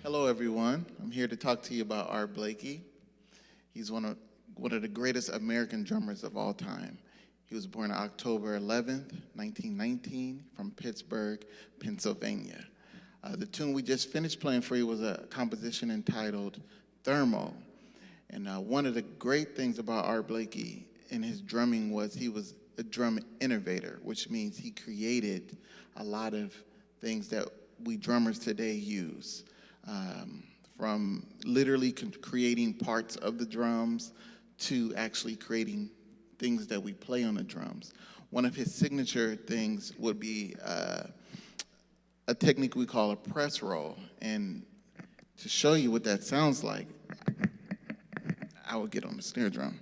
Hello, everyone. I'm here to talk to you about Art Blakey. He's one of the greatest American drummers of all time. He was born October 11th, 1919, from Pittsburgh, Pennsylvania. The tune we just finished playing for you was a composition entitled Thurman. And one of the great things about Art Blakey in his drumming was he was a drum innovator, which means he created a lot of things that we drummers today use. From literally creating parts of the drums to actually creating things that we play on the drums. One of his signature things would be a technique we call a press roll. And to show you what that sounds like, I would get on the snare drum.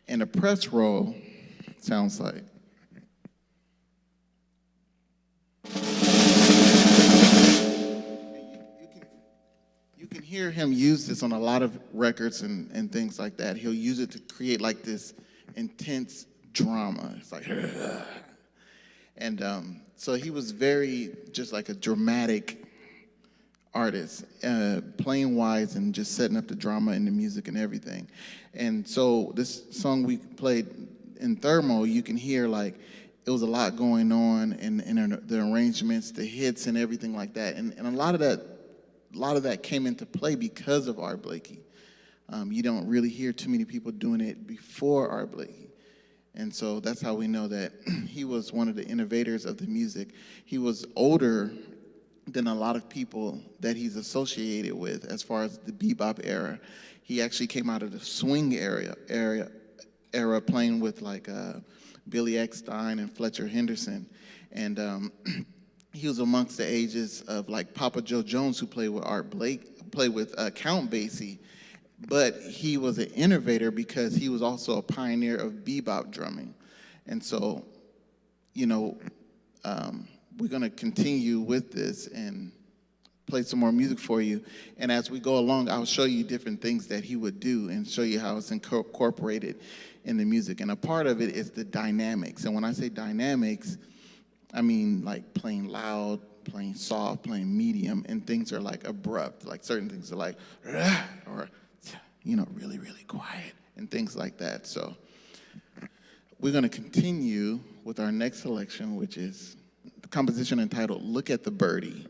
And a press roll sounds like. You can hear him use this on a lot of records and things like that. He'll use it to create like this intense drama. It's like, and so he was very just like a dramatic artist, playing wise and just setting up the drama and the music and everything. And so this song we played in Thurman, you can hear like it was a lot going on in the arrangements, the hits and everything like that. And a lot of that came into play because of Art Blakey. You don't really hear too many people doing it before Art Blakey. And so that's how we know that he was one of the innovators of the music. He was older than a lot of people that he's associated with as far as the bebop era. He actually came out of the swing era playing with like Billy Eckstine and Fletcher Henderson. And he was amongst the ages of like Papa Joe Jones, who played with Count Basie. But he was an innovator because he was also a pioneer of bebop drumming. And so, we're going to continue with this and play some more music for you. And as we go along, I'll show you different things that he would do and show you how it's incorporated in the music. And a part of it is the dynamics. And when I say dynamics, I mean like playing loud, playing soft, playing medium, and things are like abrupt. Like certain things are like, or really, really quiet and things like that. So we're going to continue with our next selection, which is the composition entitled Look at the Birdie.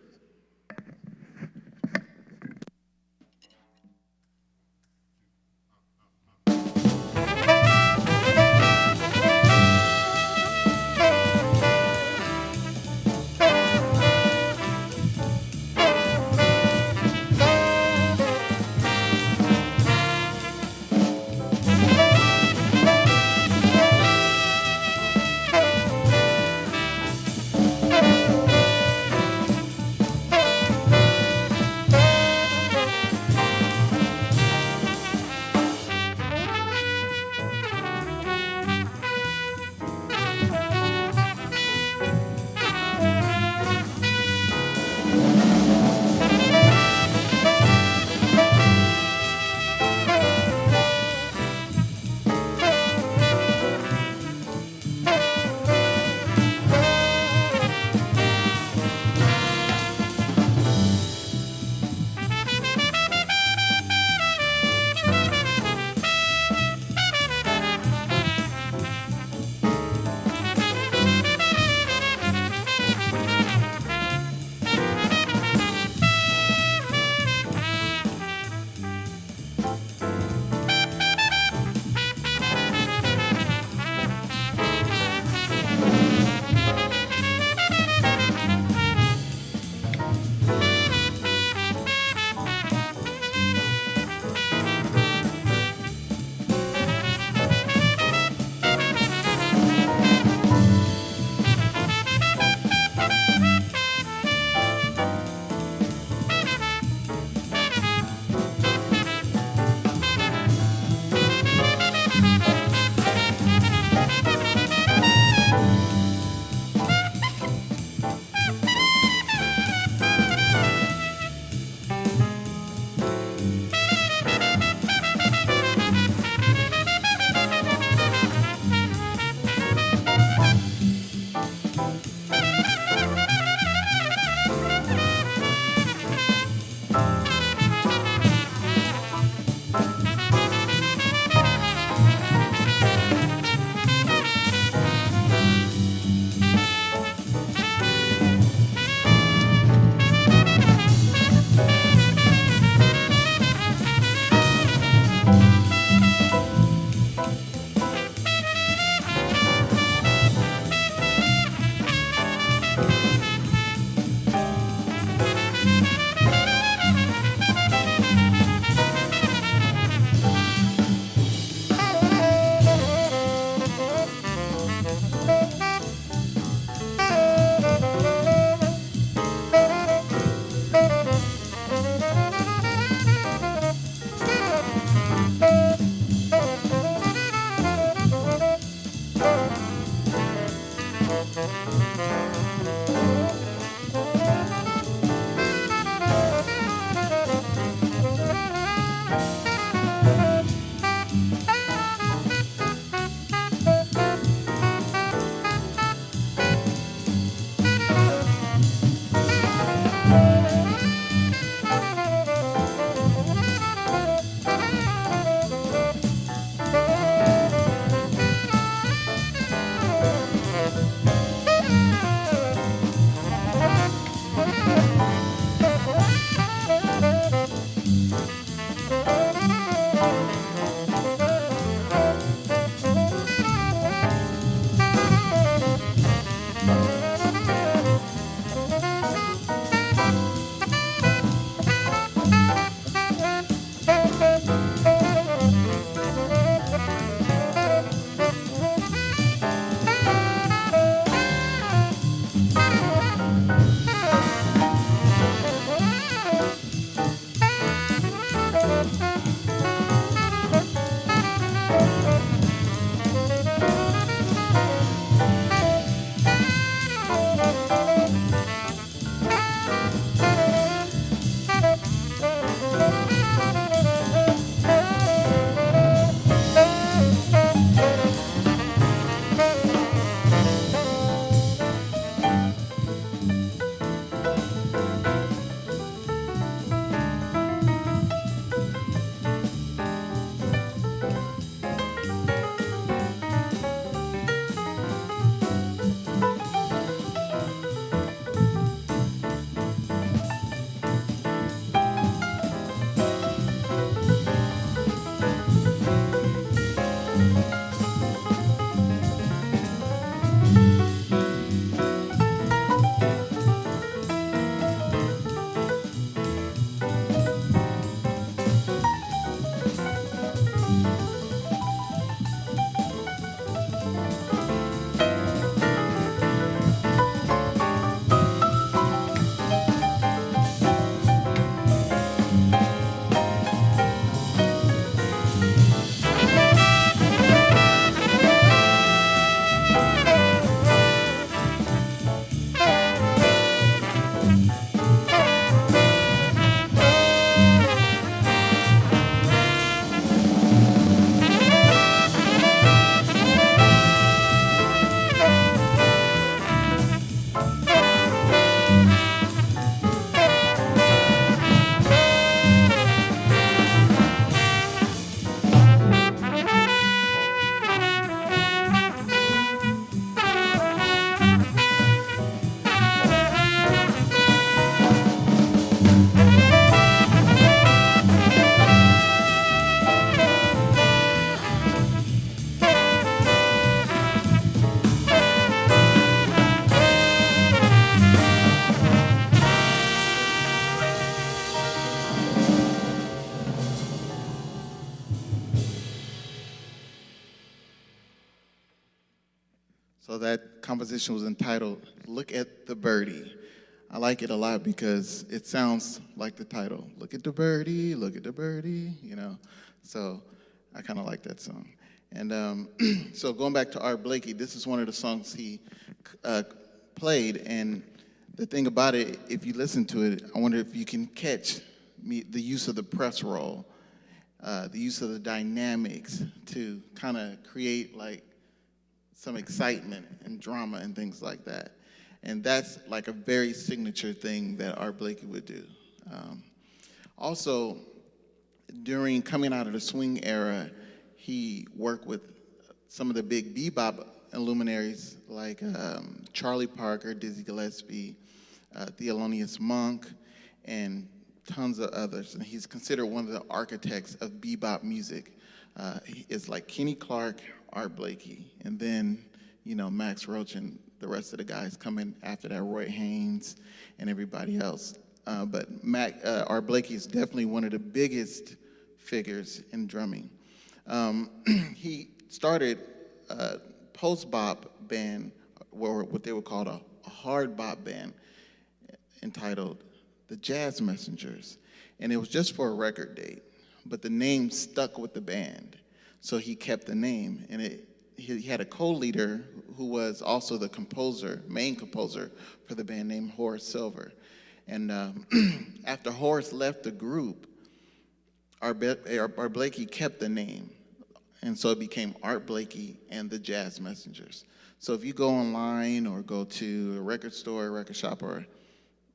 So that composition was entitled Look at the Birdie. I like it a lot because it sounds like the title. Look at the birdie, look at the birdie, you know. So I kind of like that song. And so going back to Art Blakey, this is one of the songs he uh, played. And the thing about it, if you listen to it, I wonder if you can catch the use of the press roll, the use of the dynamics to kind of create like some excitement and drama and things like that. And that's like a very signature thing that Art Blakey would do. Also, during coming out of the swing era, he worked with some of the big bebop luminaries like Charlie Parker, Dizzy Gillespie, Thelonious Monk, and tons of others. And he's considered one of the architects of bebop music. It's like Kenny Clark, Art Blakey, and then, you know, Max Roach and the rest of the guys coming after that, Roy Haynes and everybody else. But Art Blakey is definitely one of the biggest figures in drumming. He started a post-bop band, or what they would call a hard bop band, entitled the Jazz Messengers. And it was just for a record date, but the name stuck with the band. So he kept the name, and he had a co-leader who was also the composer, main composer for the band, named Horace Silver. And after Horace left the group, Art Blakey kept the name, and so it became Art Blakey and the Jazz Messengers. So if you go online or go to a record store, a record shop, or,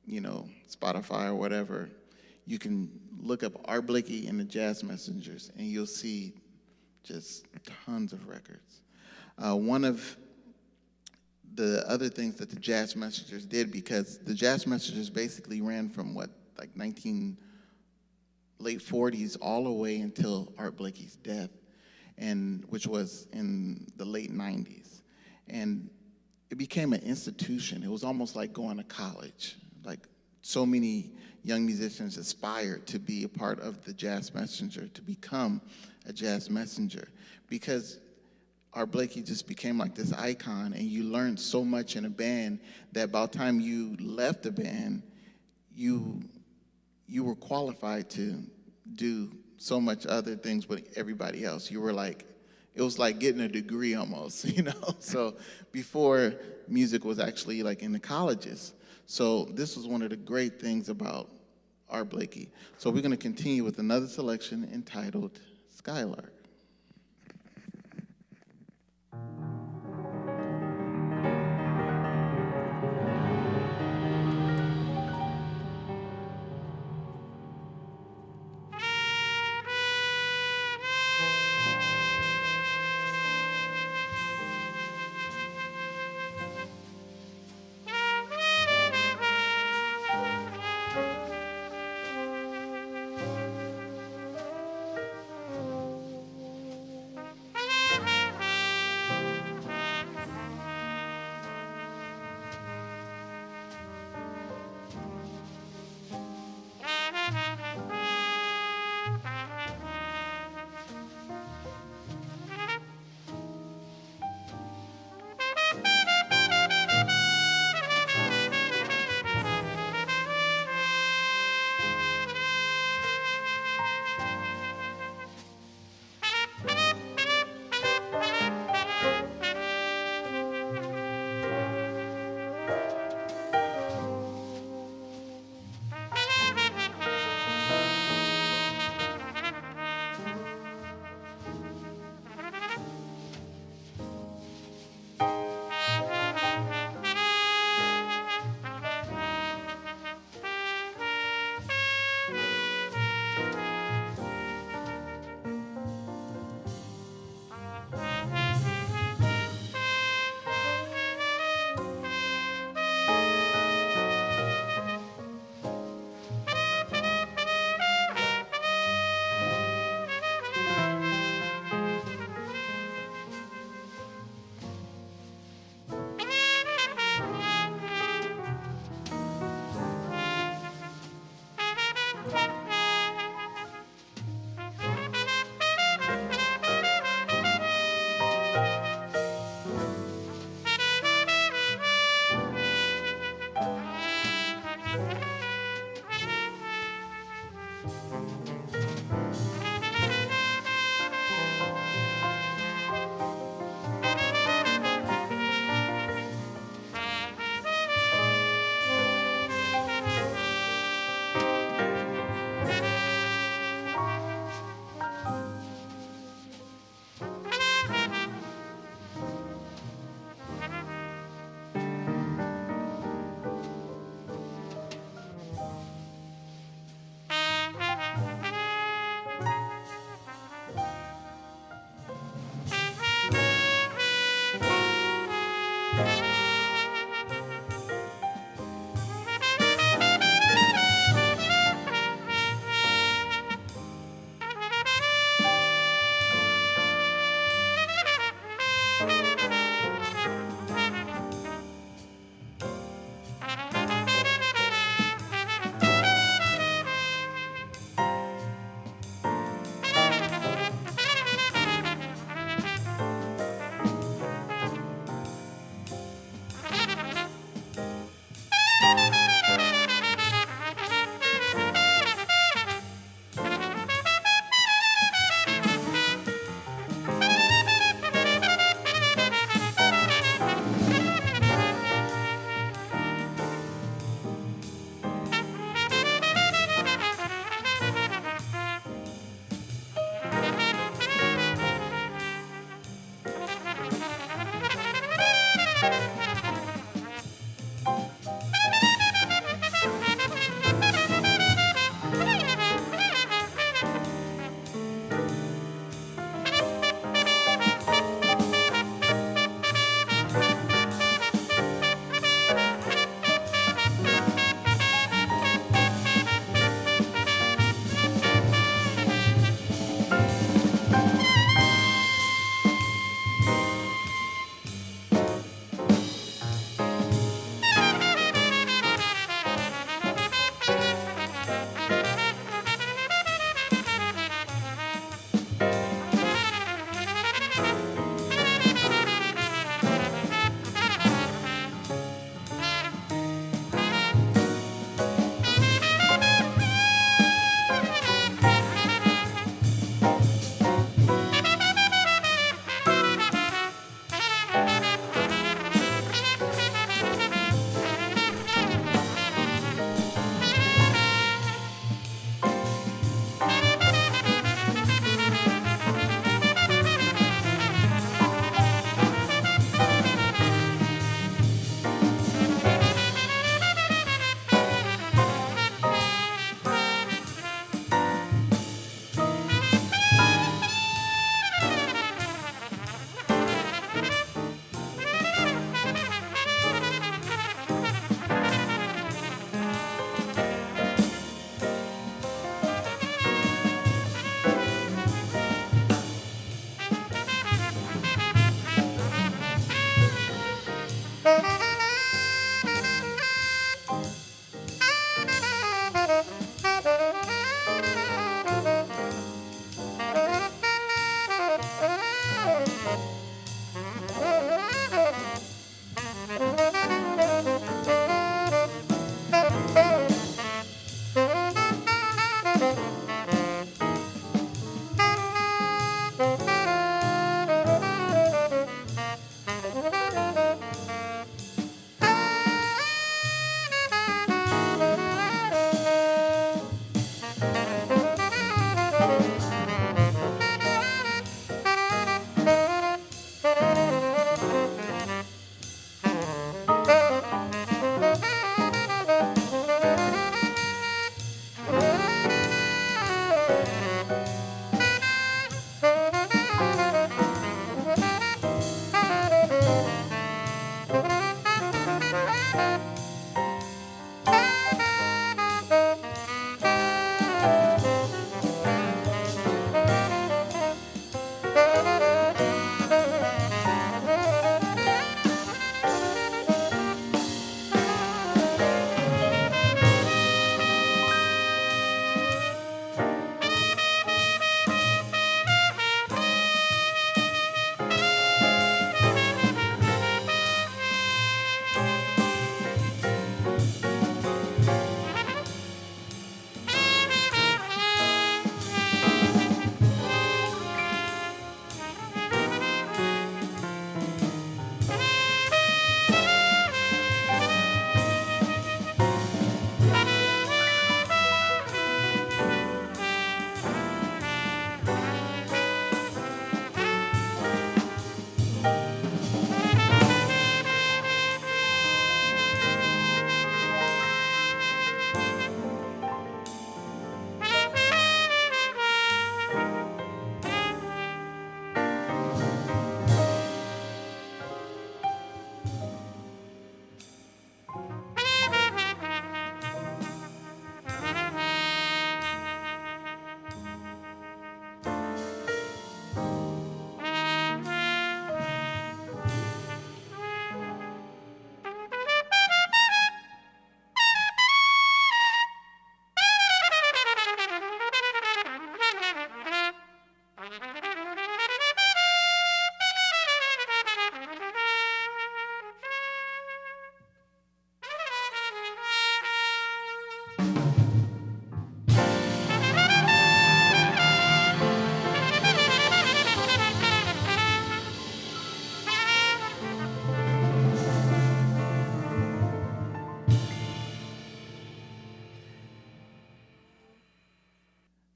you know, Spotify or whatever, you can look up Art Blakey and the Jazz Messengers, and you'll see just tons of records. One of the other things that the Jazz Messengers did, because the Jazz Messengers basically ran from like late 40s all the way until Art Blakey's death, and which was in the late 90s. And it became an institution. It was almost like going to college. Like, so many young musicians aspired to be a part of the Jazz Messenger, to become a jazz messenger, because Art Blakey just became like this icon, and you learned so much in a band that by the time you left the band, you were qualified to do so much other things with everybody else. You were like, it was like getting a degree almost, you know? So before music was actually like in the colleges. So this was one of the great things about Art Blakey. So we're gonna continue with another selection entitled Skylark.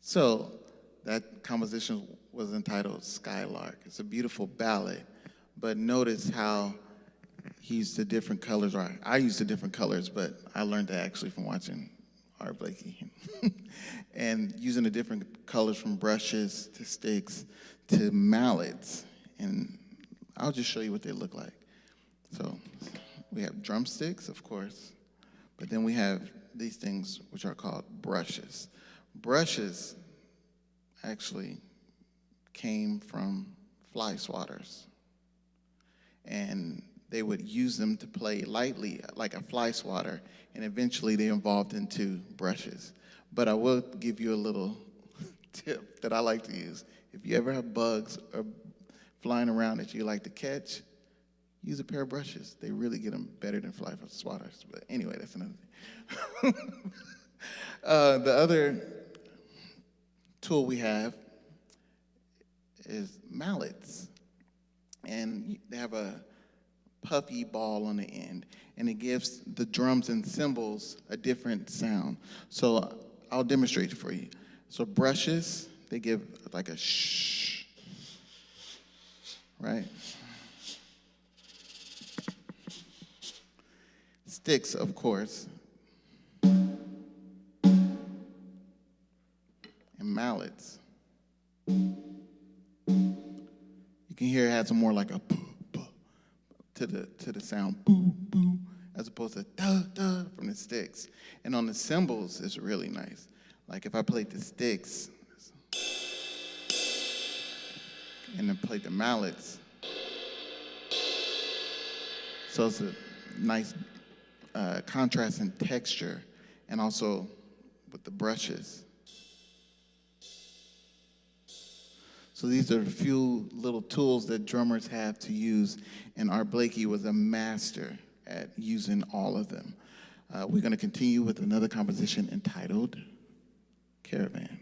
So that composition was entitled Skylark. It's a beautiful ballad, but notice how he used the different colors, or I used the different colors, but I learned that actually from watching Art Blakey. And using the different colors from brushes to sticks to mallets. And I'll just show you what they look like. So we have drumsticks, of course, but then we have these things which are called brushes. Brushes actually came from fly swatters, and they would use them to play lightly like a fly swatter, and eventually they evolved into brushes. But I will give you a little tip that I like to use. If you ever have bugs or flying around that you like to catch, use a pair of brushes. They really get them better than fly swatters. But anyway, that's another thing. The other tool we have is mallets. And they have a puffy ball on the end, and it gives the drums and cymbals a different sound. So I'll demonstrate it for you. So brushes, they give like a shh, right? Sticks, of course, and mallets. You can hear it has more like a to the sound boo boo, as opposed to duh duh from the sticks. And on the cymbals, it's really nice. Like if I played the sticks and then played the mallets, So it's a nice contrast in texture, and also with the brushes. So these are a few little tools that drummers have to use, and Art Blakey was a master at using all of them. We're going to continue with another composition entitled Caravan.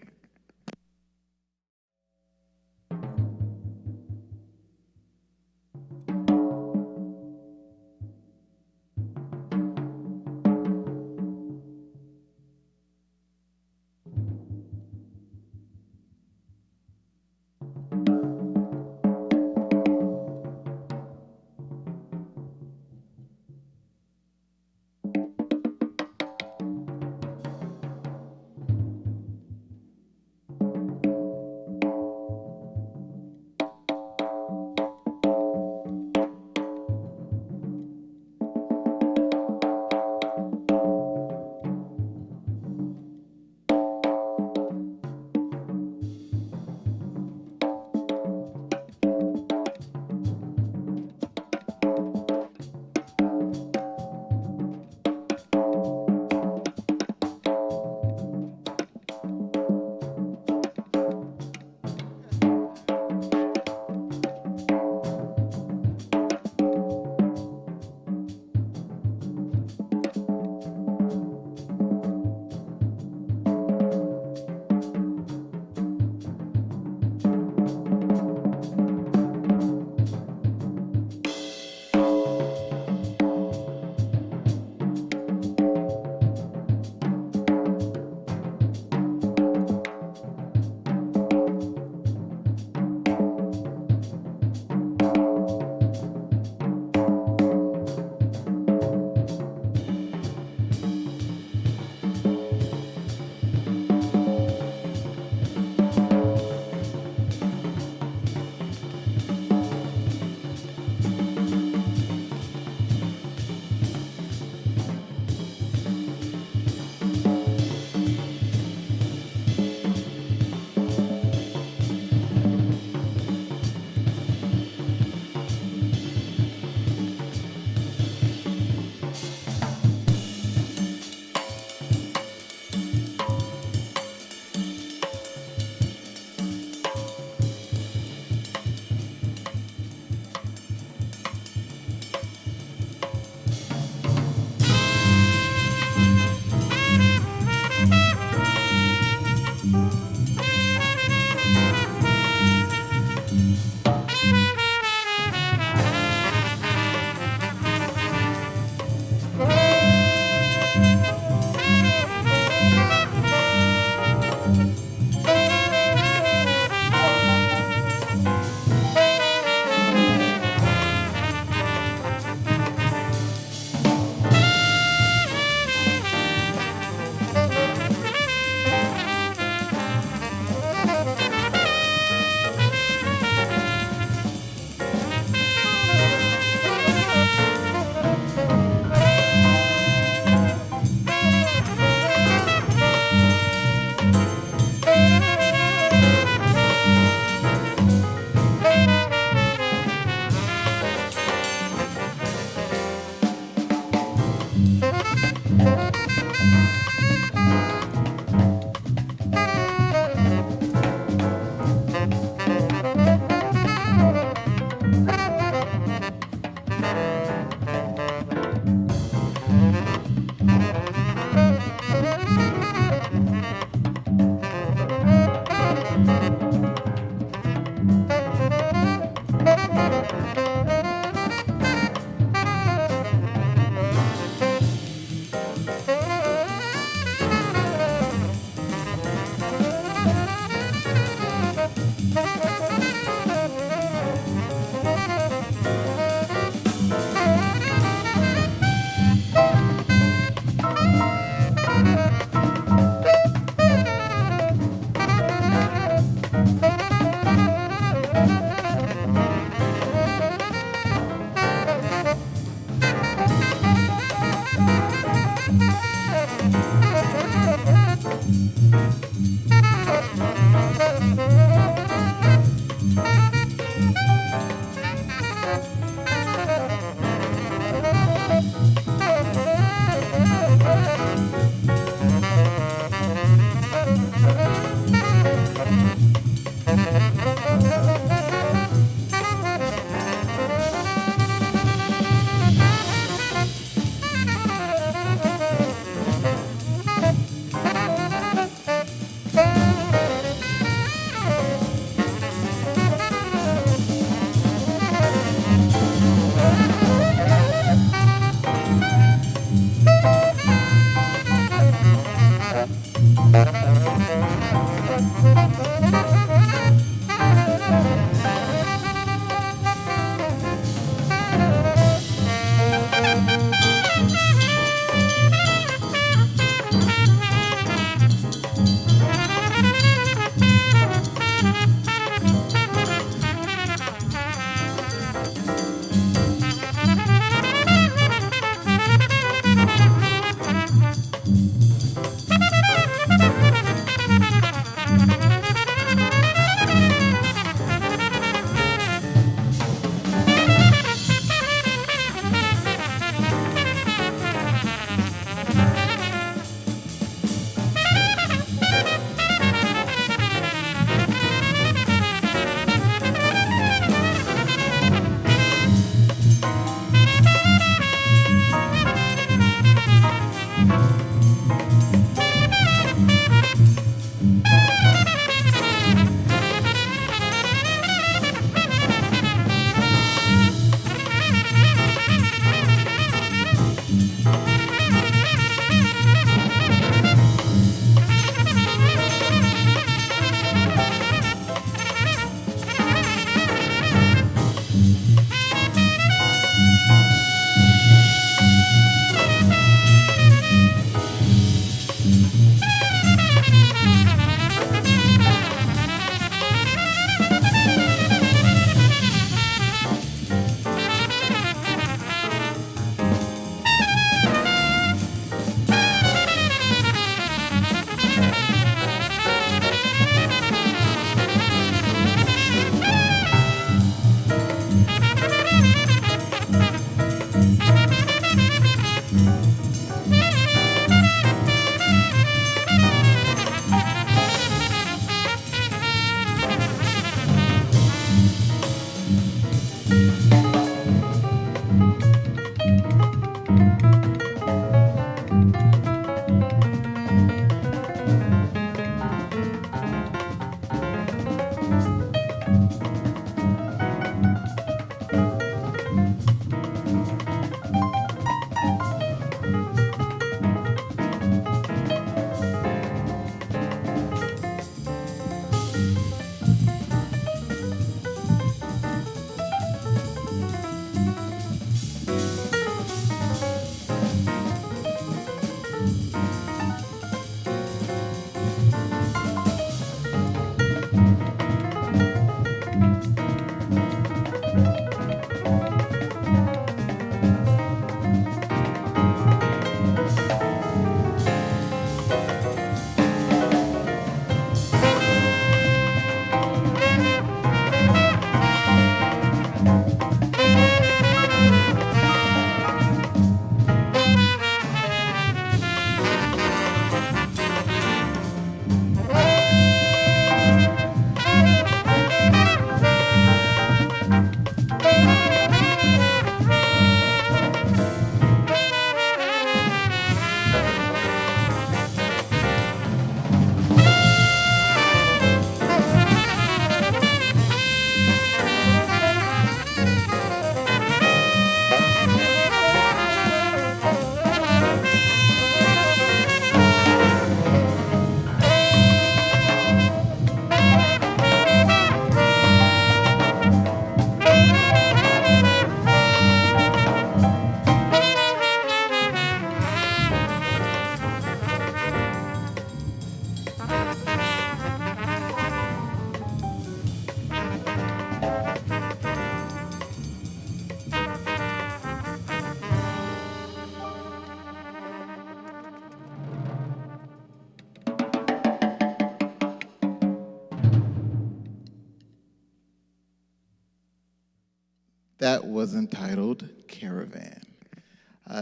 That was entitled Caravan.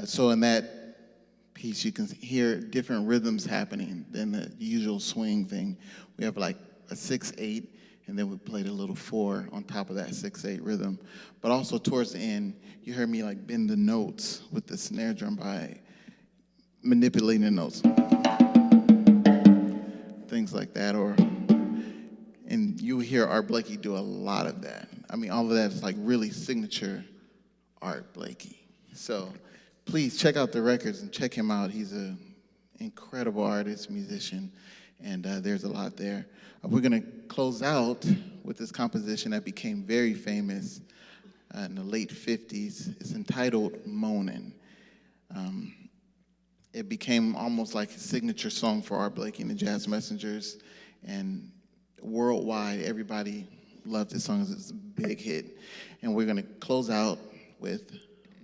So in that piece, you can hear different rhythms happening than the usual swing thing. We have like a 6/8, and then we played a little 4 on top of that 6/8 rhythm. But also towards the end, you heard me like bend the notes with the snare drum by manipulating the notes. Things like that, and you hear Art Blakey do a lot of that. I mean, all of that is like really signature Art Blakey. So please check out the records and check him out. He's an incredible artist, musician, and there's a lot there. We're gonna close out with this composition that became very famous in the late 50s. It's entitled Moanin'. It became almost like a signature song for Art Blakey and the Jazz Messengers, and worldwide, everybody loved this song. It's a big hit. And we're gonna close out with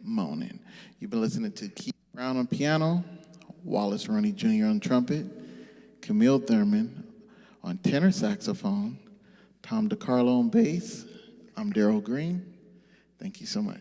Moanin'. You've been listening to Keith Brown on piano, Wallace Roney Jr. on trumpet, Camille Thurman on tenor saxophone, Tom DiCarlo on bass. I'm Darrell Green. Thank you so much.